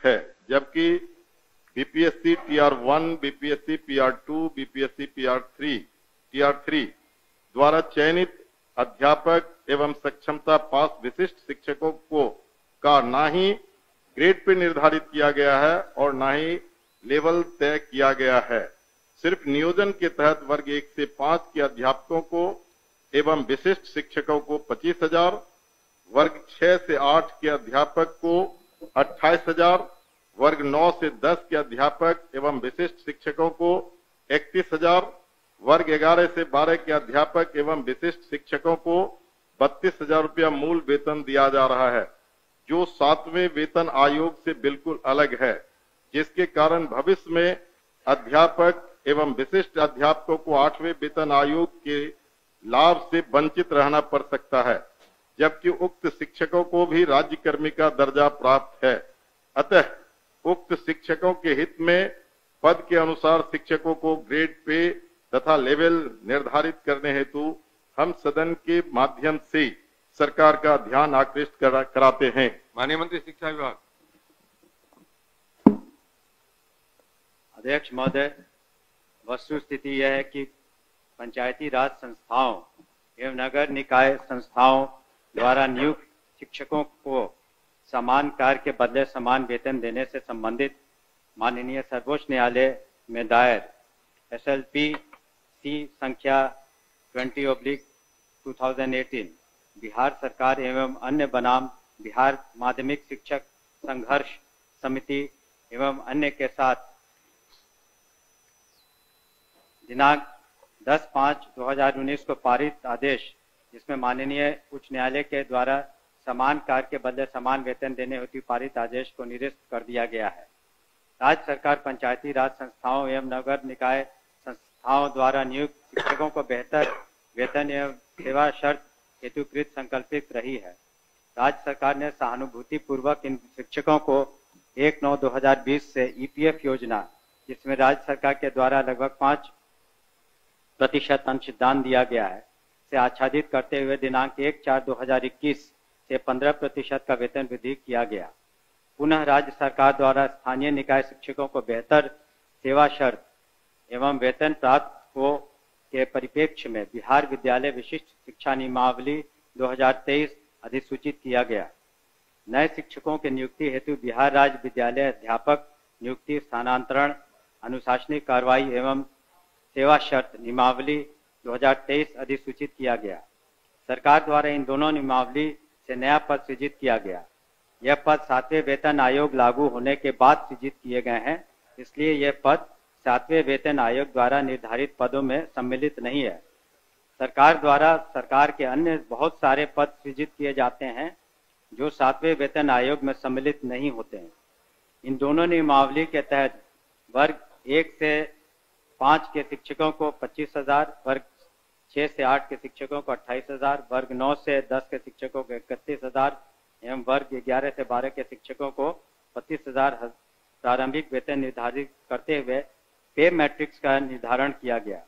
है, जबकि BPSC टीआर1, BPSC PR two, BPSC टीआर3 द्वारा चयनित अध्यापक एवं सक्षमता पास विशिष्ट शिक्षकों को का ना ही ग्रेड पे निर्धारित किया गया है और ना ही लेवल तय किया गया है। सिर्फ नियोजन के तहत वर्ग 1 से 5 के अध्यापकों को एवं विशिष्ट शिक्षकों को 25,000, वर्ग 6 से 8 के अध्यापक को 28,000, वर्ग 9 से 10 के अध्यापक एवं विशिष्ट शिक्षकों को 31,000, वर्ग 11 से 12 के अध्यापक एवं विशिष्ट शिक्षकों को 32,000 रुपया मूल वेतन दिया जा रहा है, जो 7वें वेतन आयोग से बिल्कुल अलग है, जिसके कारण भविष्य में अध्यापक एवं विशिष्ट अध्यापकों को 8वें वेतन आयोग के लाभ से वंचित रहना पड़ सकता है, जबकि उक्त शिक्षकों को भी राज्यकर्मी का दर्जा प्राप्त है। अतः उक्त शिक्षकों के हित में पद के अनुसार शिक्षकों को ग्रेड पे तथा लेवल निर्धारित करने हेतु हम सदन के माध्यम से सरकार का ध्यान आकृष्ट कराते हैं। माननीय मंत्री शिक्षा विभाग। अध्यक्ष महोदय, वस्तु स्थिति यह है कि पंचायती राज संस्थाओं एवं नगर निकाय संस्थाओं द्वारा नियुक्त शिक्षकों को समान कार्य के बदले समान वेतन देने से संबंधित माननीय सर्वोच्च न्यायालय में दायर SLP-C संख्या 20/2018 बिहार सरकार एवं अन्य बनाम बिहार माध्यमिक शिक्षक संघर्ष समिति एवं अन्य के साथ दिनांक 10/5/2019 को पारित आदेश, जिसमें माननीय उच्च न्यायालय के द्वारा समान कार्य के बदले समान वेतन देने हेतु पारित आदेश को निरस्त कर दिया गया है। राज्य सरकार पंचायती राज संस्थाओं एवं नगर निकाय संस्थाओं द्वारा नियुक्त शिक्षकों को बेहतर वेतन एवं सेवा शर्त हेतुकृत संकल्पित रही है। राज्य सरकार ने सहानुभूति पूर्वक इन शिक्षकों को 1/9/2020 से EPF योजना, जिसमें राज्य सरकार के द्वारा लगभग 5% अंशदान दिया गया है, से आच्छादित करते हुए दिनांक 1/4/2021 से 15% का वेतन वृद्धि किया गया। पुनः राज्य सरकार द्वारा स्थानीय निकाय शिक्षकों को बेहतर सेवा शर्त एवं वेतन प्राप्त हो के परिप्रेक्ष्य में बिहार विद्यालय विशिष्ट शिक्षा नियमावली 2023 अधिसूचित किया गया। नए शिक्षकों के नियुक्ति हेतु बिहार राज्य विद्यालय अध्यापक नियुक्ति, स्थानांतरण, अनुशासनिक कार्रवाई एवं सेवा शर्त नियमावली 2023 अधिसूचित किया गया। सरकार द्वारा इन दोनों नियमावली से नया पद सृजित किया गया। यह पद 7वें वेतन आयोग लागू होने के बाद सृजित किए गए हैं, इसलिए यह पद 7वें वेतन आयोग द्वारा निर्धारित पदों में सम्मिलित नहीं है। सरकार द्वारा सरकार के अन्य बहुत सारे पद सृजित किए जाते हैं जो 7वें वेतन आयोग में सम्मिलित नहीं होते हैं। इन दोनों नियमावली के तहत वर्ग 1 से 5 के शिक्षकों को 25,000, वर्ग 6 से 8 के शिक्षकों को 28,000, वर्ग 9 से 10 के शिक्षकों को 31,000 एवं वर्ग 11 से 12 के शिक्षकों को 25,000 प्रारंभिक वेतन निर्धारित करते हुए पे मैट्रिक्स का निर्धारण किया गया।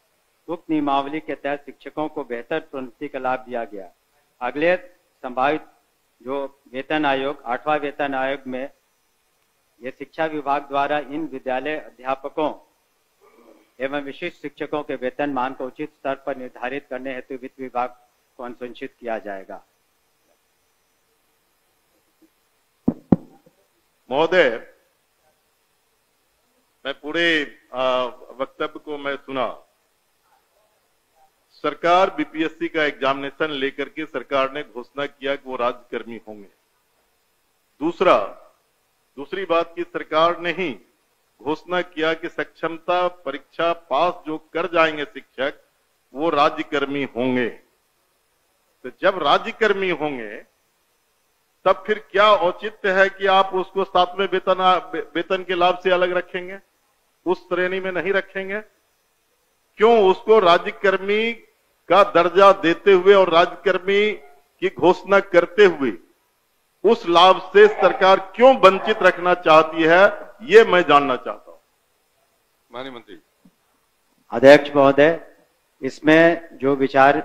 उक्त नियमावली के तहत शिक्षकों को बेहतर प्रोन्नति का लाभ दिया गया। अगले संभावित जो वेतन आयोग 8वां वेतन आयोग में यह शिक्षा विभाग द्वारा इन विद्यालय अध्यापकों एवं विशिष्ट शिक्षकों के वेतन मान को उचित स्तर पर निर्धारित करने हेतु वित्त विभाग को अनुशंसित किया जाएगा। महोदय, मैं पूरे वक्तव्य को मैं सुना। सरकार बीपीएससी का एग्जामिनेशन लेकर के सरकार ने घोषणा किया कि वो राज्यकर्मी होंगे। दूसरी बात की सरकार ने ही घोषणा किया कि सक्षमता परीक्षा पास जो कर जाएंगे शिक्षक वो राज्यकर्मी होंगे। तो जब राज्यकर्मी होंगे तब फिर क्या औचित्य है कि आप उसको 7वें वेतन के लाभ से अलग रखेंगे, उस श्रेणी में नहीं रखेंगे? क्यों उसको राज्यकर्मी का दर्जा देते हुए और राज्यकर्मी की घोषणा करते हुए उस लाभ से सरकार क्यों वंचित रखना चाहती है, ये मैं जानना चाहता हूं। माननीय मंत्री। अध्यक्ष महोदय, इसमें जो विचार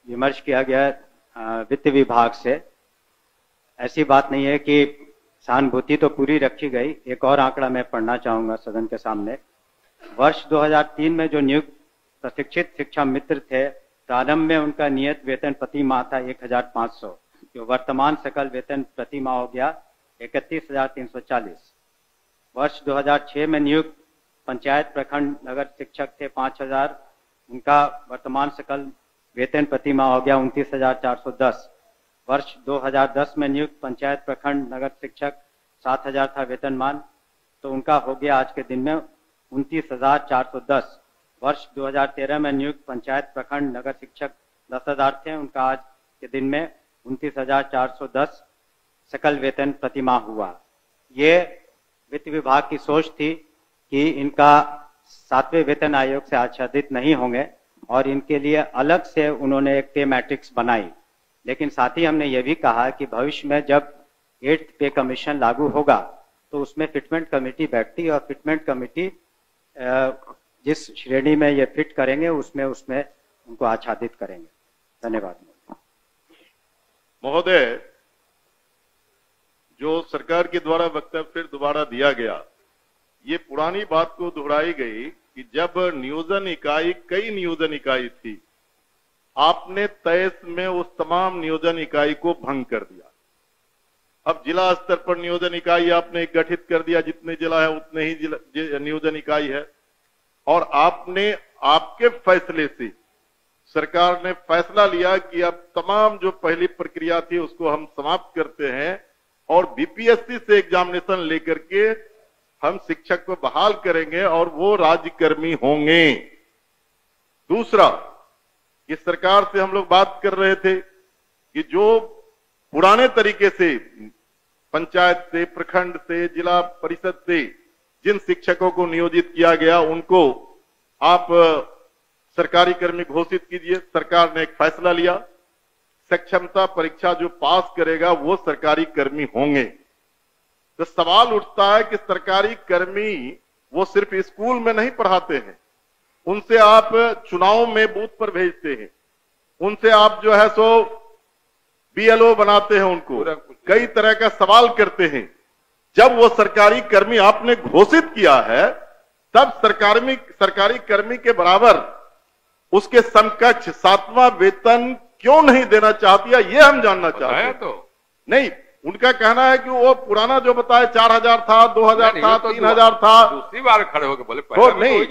विमर्श किया गया वित्त विभाग से, ऐसी बात नहीं है कि सहानुभूति तो पूरी रखी गई। एक और आंकड़ा मैं पढ़ना चाहूंगा सदन के सामने। वर्ष 2003 में जो नियुक्त प्रशिक्षित शिक्षा मित्र थे, प्रारंभ में उनका नियत वेतन प्रति माह था 1500, जो वर्तमान सकल वेतन प्रति माह हो गया 31,340। वर्ष 2006 में नियुक्त पंचायत प्रखंड नगर शिक्षक थे 5000, उनका वर्तमान सकल वेतन प्रति माह हो गया 29,410। वर्ष 2010 में नियुक्त पंचायत प्रखंड नगर शिक्षक 7000 था वेतनमान, तो उनका हो गया आज के दिन में 29,410। वर्ष 2013 में नियुक्त पंचायत प्रखंड नगर शिक्षक 10,000 थे, उनका आज के दिन में 29,410 सकल वेतन प्रति माह हुआ। ये वित्त विभाग की सोच थी कि इनका 7वें वेतन आयोग से आच्छादित नहीं होंगे और इनके लिए अलग से उन्होंने एक पे मैट्रिक्स बनाई। लेकिन साथ ही हमने ये भी कहा कि भविष्य में जब 8th पे कमीशन लागू होगा तो उसमें फिटमेंट कमेटी बैठती है और फिटमेंट कमेटी जिस श्रेणी में ये फिट करेंगे उसमें उनको आच्छादित करेंगे। धन्यवाद महोदय। जो सरकार के द्वारा वक्तव्य फिर दोबारा दिया गया, ये पुरानी बात को दोहराई गई कि जब नियोजन इकाई कई नियोजन इकाई थी, आपने 23 में उस तमाम नियोजन इकाई को भंग कर दिया। अब जिला स्तर पर नियोजन इकाई आपने गठित कर दिया, जितने जिला है उतने ही नियोजन इकाई है, और आपने आपके फैसले से सरकार ने फैसला लिया कि अब तमाम जो पहली प्रक्रिया थी उसको हम समाप्त करते हैं और बीपीएससी से एग्जामिनेशन लेकर के हम शिक्षक को बहाल करेंगे और वो राज्यकर्मी होंगे। दूसरा, इस सरकार से हम लोग बात कर रहे थे कि जो पुराने तरीके से पंचायत से, प्रखंड से, जिला परिषद से जिन शिक्षकों को नियोजित किया गया उनको आप सरकारी कर्मी घोषित कीजिए। सरकार ने एक फैसला लिया, सक्षमता परीक्षा जो पास करेगा वो सरकारी कर्मी होंगे। तो सवाल उठता है कि सरकारी कर्मी वो सिर्फ स्कूल में नहीं पढ़ाते हैं, उनसे आप चुनाव में बूथ पर भेजते हैं, उनसे आप जो है सो बीएलओ बनाते हैं, उनको कई तरह का सवाल करते हैं। जब वो सरकारी कर्मी आपने घोषित किया है तब सरकारी कर्मी के बराबर उसके समकक्ष 7वां वेतन क्यों नहीं देना चाहती है, ये हम जानना चाहते हैं। तो नहीं, उनका कहना है कि वो पुराना जो बताया 4000 था, 2000 था, 3000 था। दूसरी बार खड़े होकर बोले तो नहीं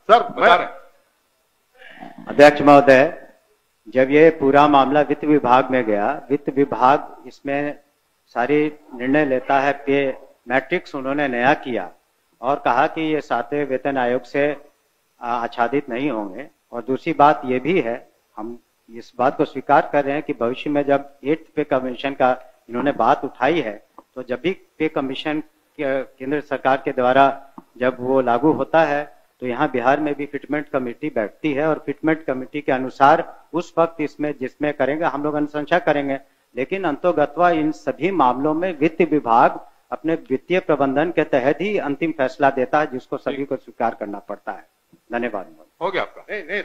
सर, अध्यक्ष महोदय, जब ये पूरा मामला वित्त विभाग में गया, वित्त विभाग इसमें सारी निर्णय लेता है। पे मैट्रिक्स उन्होंने नया किया और कहा कि ये 7वें वेतन आयोग से आच्छादित नहीं होंगे। और दूसरी बात ये भी है, हम इस बात को स्वीकार कर रहे हैं कि भविष्य में जब 8th पे कमीशन का इन्होंने बात उठाई है, तो जब भी पे कमीशन केंद्र सरकार के द्वारा जब वो लागू होता है तो यहाँ बिहार में भी फिटमेंट कमेटी बैठती है और फिटमेंट कमेटी के अनुसार उस वक्त इसमें जिसमें करेंगे हम लोग अनुशंसा करेंगे। लेकिन अंतोगत्वा इन सभी मामलों में वित्त विभाग अपने वित्तीय प्रबंधन के तहत ही अंतिम फैसला देता है, जिसको सभी को स्वीकार करना पड़ता है। धन्यवाद। हो गया आपका? नहीं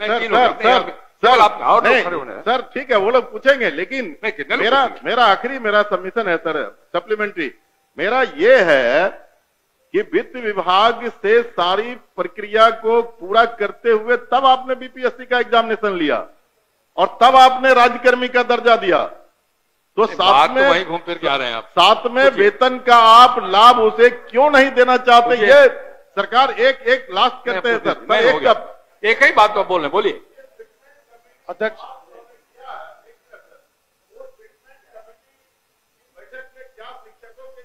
सर ठीक है, वो लोग पूछेंगे, लेकिन मेरा आखिरी सबमिशन है सर, सप्लीमेंट्री मेरा ये है कि वित्त विभाग से सारी प्रक्रिया को पूरा करते हुए तब आपने बीपीएससी का एग्जामिनेशन लिया और तब आपने राज्यकर्मी का दर्जा दिया। तो साथ में वही घूम फिर के आ रहे हैं आप। साथ में वेतन का आप लाभ उसे क्यों नहीं देना चाहते, ये सरकार एक लास्ट करते हैं सर। एक ही बात तो आप बोल रहे, बोलिए अध्यक्ष।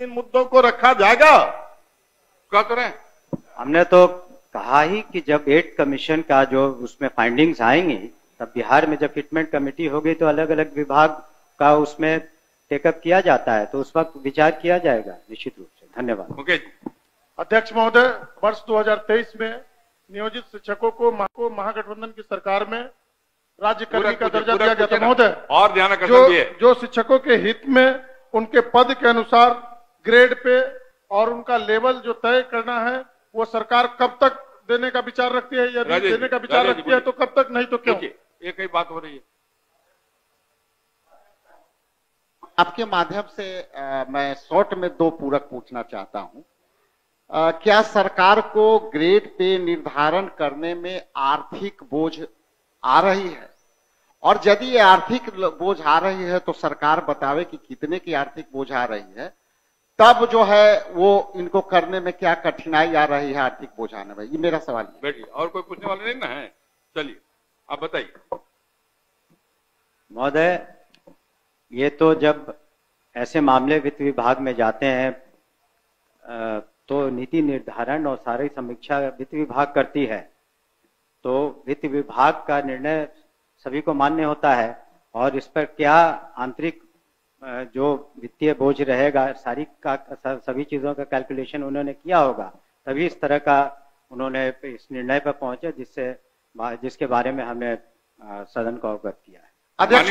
इन मुद्दों को रखा जाएगा, क्या तो रहे? हमने तो कहा ही कि जब 8th कमीशन का जो उसमें फाइंडिंग्स आएंगी तब बिहार में जब फिटमेंट कमेटी होगी तो अलग अलग विभाग का उसमें टेकअप किया जाता है, तो उस वक्त विचार किया जाएगा निश्चित रूप से। धन्यवाद। ओके अध्यक्ष महोदय, वर्ष 2023 में नियोजित शिक्षकों को महागठबंधन की सरकार में राज्यकर्मी का दर्जा दिया गया था महोदय। और ध्यान रखना जो शिक्षकों के हित में उनके पद के अनुसार ग्रेड पे और उनका लेवल जो तय करना है वो सरकार कब तक देने का विचार रखती है, यदि देने का विचार रखती है तो कब तक, नहीं तो क्यों? एक ही बात हो रही है। आपके माध्यम से मैं शॉर्ट में 2 पूरक पूछना चाहता हूं। क्या सरकार को ग्रेड पे निर्धारण करने में आर्थिक बोझ आ रही है? और यदि ये आर्थिक बोझ आ रही है तो सरकार बतावे कि कितने की आर्थिक बोझ आ रही है, तब जो है वो इनको करने में क्या कठिनाई आ रही है आर्थिक बोझ आने में। ये मेरा सवाल है। बैठिए, और कोई पूछने वाले नहीं ना है? चलिए आप बताइए। महोदय, ये तो जब ऐसे मामले वित्त विभाग में जाते हैं तो नीति निर्धारण और सारी समीक्षा वित्त विभाग करती है, तो वित्त विभाग का निर्णय सभी को मान्य होता है और इस पर क्या आंतरिक जो वित्तीय बोझ रहेगा सभी चीजों का कैलकुलेशन उन्होंने किया होगा, तभी इस तरह का उन्होंने इस निर्णय पर पहुंचे जिसके बारे में हमने सदन को अवगत किया है। अध्यक्ष